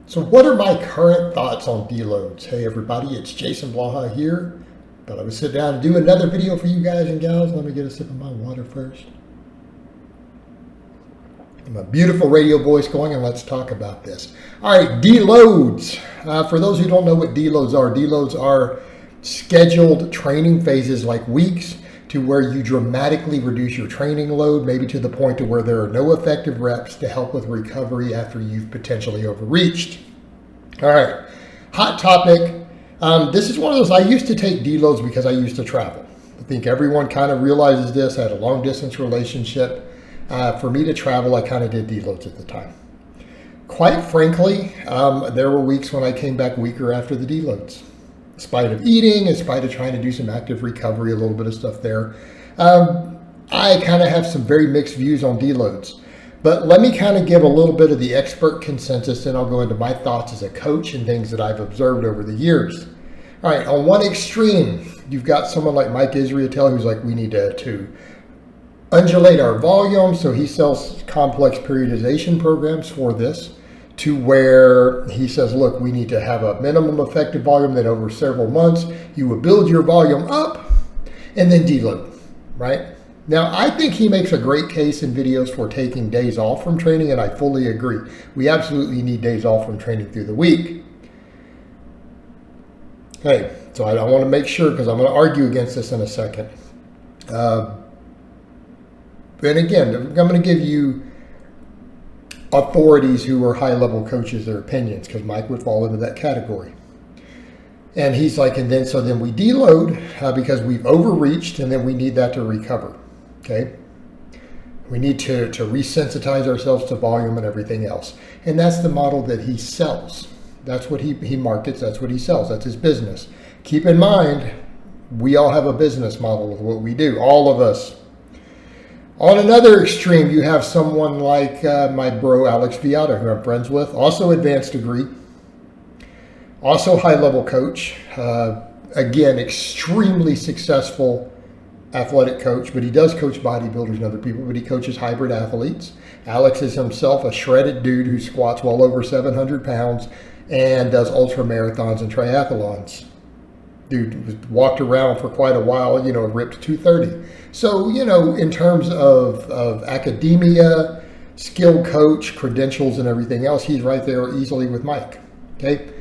So what are my current thoughts on deloads? Hey everybody, it's Jason Blaha here. Thought I would sit down and do another video for you guys and gals. Let me get a sip of my water first. My beautiful radio voice going, and let's talk about this. All right, deloads. For those who don't know what deloads are scheduled training phases like weeks to where you dramatically reduce your training load, maybe to the point to where there are no effective reps to help with recovery after you've potentially overreached. All right, hot topic. This is one of those, I used to take deloads because I used to travel. I think everyone kind of realizes this. I had a long distance relationship. For me to travel, I kind of did deloads at the time. Quite frankly, there were weeks when I came back weaker after the deloads. In spite of eating, in spite of trying to do some active recovery, a little bit of stuff there. I kind of have some very mixed views on deloads. But let me kind of give a little bit of the expert consensus, and I'll go into my thoughts as a coach and things that I've observed over the years. All right, on one extreme, you've got someone like Mike Israetel who's like, we need to undulate our volume. So he sells complex periodization programs for this, to where he says, look, we need to have a minimum effective volume that over several months, you will build your volume up and then deload, right? Now, I think he makes a great case in videos for taking days off from training, and I fully agree. We absolutely need days off from training through the week. Okay, so I want to make sure, because I'm going to argue against this in a second. And again, I'm going to give you authorities who are high-level coaches their opinions, because Mike would fall into that category. And he's like, and then we deload because we've overreached, and then we need that to recover. Okay, we need to resensitize ourselves to volume and everything else, and that's the model that he sells. That's what he markets. That's what he sells. That's his business. Keep in mind, we all have a business model with what we do, all of us. On another extreme, you have someone like my bro Alex Viata, who I'm friends with, also advanced degree, also high-level coach, again, extremely successful athletic coach, but he does coach bodybuilders and other people, but he coaches hybrid athletes. Alex is himself a shredded dude who squats well over 700 pounds and does ultra marathons and triathlons. Dude walked around for quite a while, ripped 230. So, in terms of academia, skilled coach, credentials, and everything else, he's right there easily with Mike. Okay.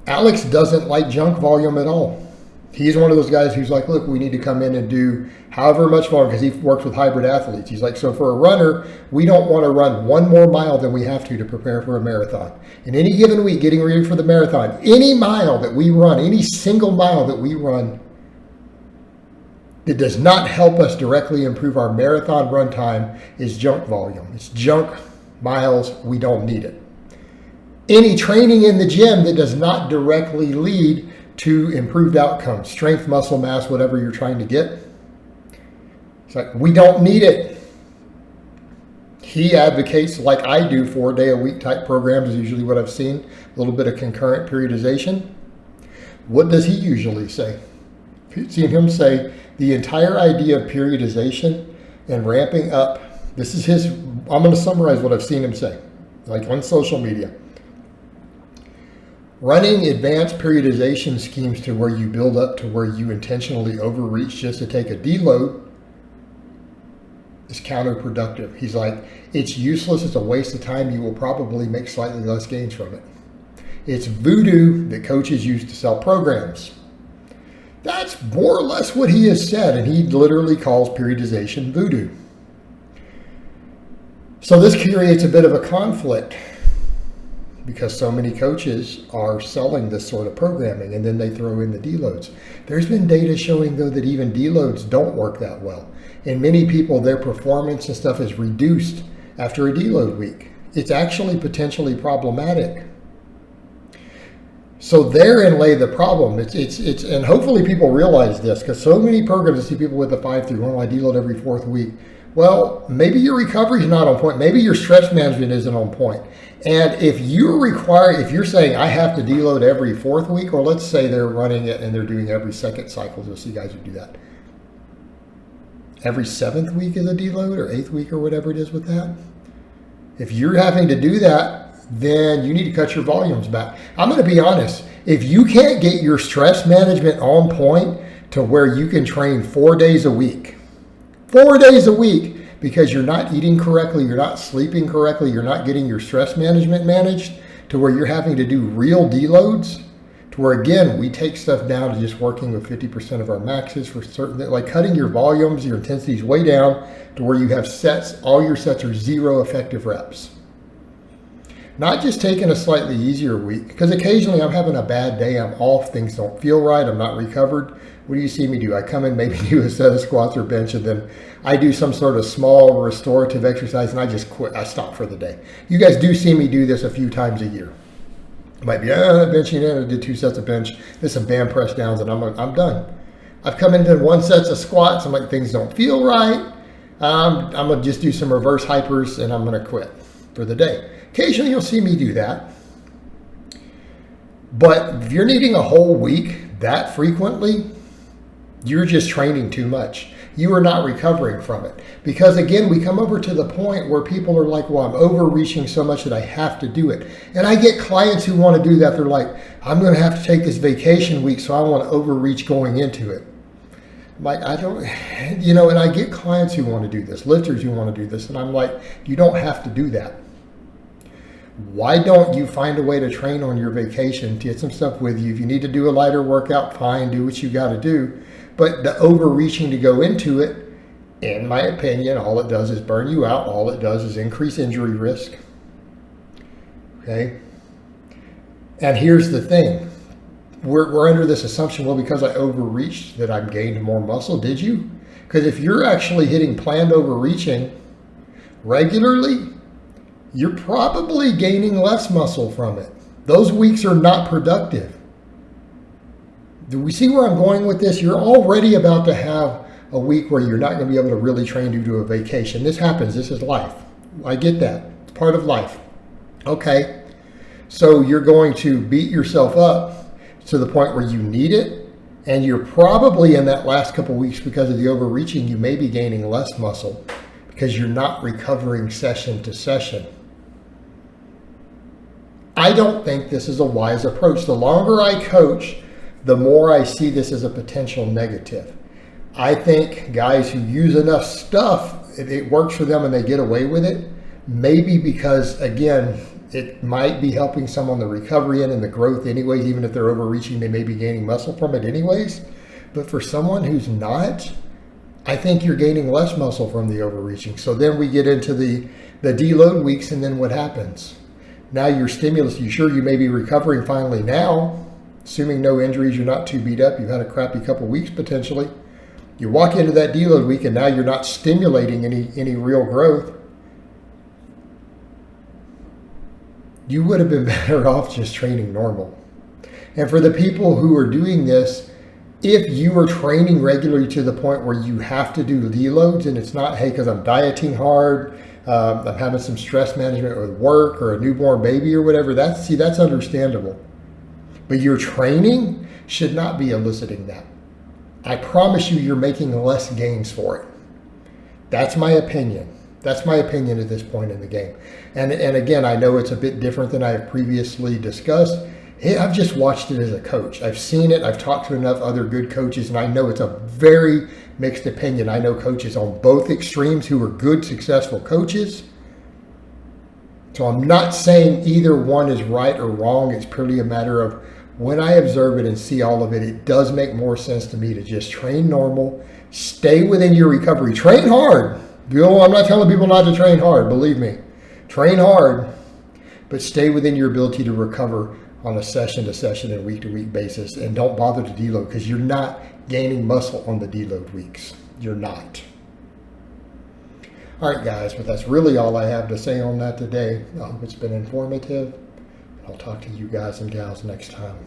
Alex doesn't like junk volume at all. He's one of those guys who's like, look, we need to come in and do however much volume, because he works with hybrid athletes. He's like, so for a runner, we don't want to run one more mile than we have to prepare for a marathon. In any given week, getting ready for the marathon, any mile that we run, any single mile that we run that does not help us directly improve our marathon run time is junk volume. It's junk miles. We don't need it. Any training in the gym that does not directly lead to improved outcomes, strength, muscle mass, whatever you're trying to get, it's like, we don't need it. He advocates, like I do, 4-day-a-week type programs is usually what I've seen, a little bit of concurrent periodization. What does he usually say? You've seen him say the entire idea of periodization and ramping up, this is his, I'm going to summarize what I've seen him say, like on social media. Running advanced periodization schemes to where you build up to where you intentionally overreach just to take a deload is counterproductive. He's like, it's useless. It's a waste of time. You will probably make slightly less gains from it. It's voodoo that coaches use to sell programs. That's more or less what he has said, and he literally calls periodization voodoo. So this creates a bit of a conflict, because so many coaches are selling this sort of programming, and then they throw in the deloads. There's been data showing, though, that even deloads don't work that well. And many people, their performance and stuff is reduced after a deload week. It's actually potentially problematic. So therein lay the problem. It's and hopefully people realize this, because so many programs, I see people with the 5-through, I deload every 4th week. Well, maybe your recovery is not on point. Maybe your stress management isn't on point. And if you're saying I have to deload every 4th week, or let's say they're running it and they're doing every 2nd cycle, you'll see guys who do that. Every 7th week is a deload, or 8th week, or whatever it is with that. If you're having to do that, then you need to cut your volumes back. I'm going to be honest. If you can't get your stress management on point to where you can train 4 days a week, because you're not eating correctly, you're not sleeping correctly, you're not getting your stress management managed to where you're having to do real deloads, to where, again, we take stuff down to just working with 50% of our maxes for certain, like cutting your volumes, your intensities way down to where you have sets, all your sets are 0 effective reps. Not just taking a slightly easier week, because occasionally I'm having a bad day, I'm off, things don't feel right, I'm not recovered. What do you see me do? I come in, maybe do a set of squats or bench, and then I do some sort of small restorative exercise, and I just quit. I stop for the day. You guys do see me do this a few times a year. Might be benching in, I did 2 sets of bench, did some band press downs, and I'm done. I've come into 1 set of squats, I'm like, things don't feel right. I'm gonna just do some reverse hypers, and I'm gonna quit for the day. Occasionally you'll see me do that. But if you're needing a whole week that frequently, you're just training too much. You are not recovering from it. Because again, we come over to the point where people are like, well, I'm overreaching so much that I have to do it. And I get clients who want to do that. They're like, I'm going to have to take this vacation week, so I want to overreach going into it. I'm like, I don't, and I get clients who want to do this, lifters who want to do this. And I'm like, you don't have to do that. Why don't you find a way to train on your vacation, to get some stuff with you? If you need to do a lighter workout, fine, do what you got to do. But the overreaching to go into it, in my opinion, all it does is burn you out. All it does is increase injury risk. Okay? And here's the thing. We're under this assumption, well, because I overreached that I've gained more muscle. Did you? Because if you're actually hitting planned overreaching regularly, you're probably gaining less muscle from it. Those weeks are not productive. Do we see where I'm going with this? You're already about to have a week where you're not going to be able to really train due to a vacation. This happens. This is life. I get that. It's part of life. Okay. So you're going to beat yourself up to the point where you need it. And you're probably in that last couple weeks, because of the overreaching, you may be gaining less muscle because you're not recovering session to session. I don't think this is a wise approach. The longer I coach, the more I see this as a potential negative. I think guys who use enough stuff, it works for them and they get away with it, maybe because, again, it might be helping some on the recovery end and the growth anyways. Even if they're overreaching, they may be gaining muscle from it anyways. But for someone who's not, I think you're gaining less muscle from the overreaching. So then we get into the deload weeks, and then what happens? Now your stimulus, you sure you may be recovering finally now, assuming no injuries, you're not too beat up, you've had a crappy couple weeks potentially. You walk into that deload week and now you're not stimulating any real growth. You would have been better off just training normal. And for the people who are doing this, if you are training regularly to the point where you have to do deloads, and it's not, hey, because I'm dieting hard, I'm having some stress management with work or a newborn baby or whatever, that's understandable. But your training should not be eliciting that. I promise you, you're making less gains for it. That's my opinion. That's my opinion at this point in the game. And again, I know it's a bit different than I have previously discussed. I've just watched it as a coach. I've seen it. I've talked to enough other good coaches, and I know it's a very mixed opinion. I know coaches on both extremes who are good, successful coaches. So I'm not saying either one is right or wrong. It's purely a matter of when I observe it and see all of it, it does make more sense to me to just train normal, stay within your recovery, train hard. I'm not telling people not to train hard, believe me. Train hard, but stay within your ability to recover on a session-to-session and week-to-week basis, and don't bother to deload, because you're not gaining muscle on the deload weeks. You're not. All right, guys, but that's really all I have to say on that today. I hope it's been informative. I'll talk to you guys and gals next time.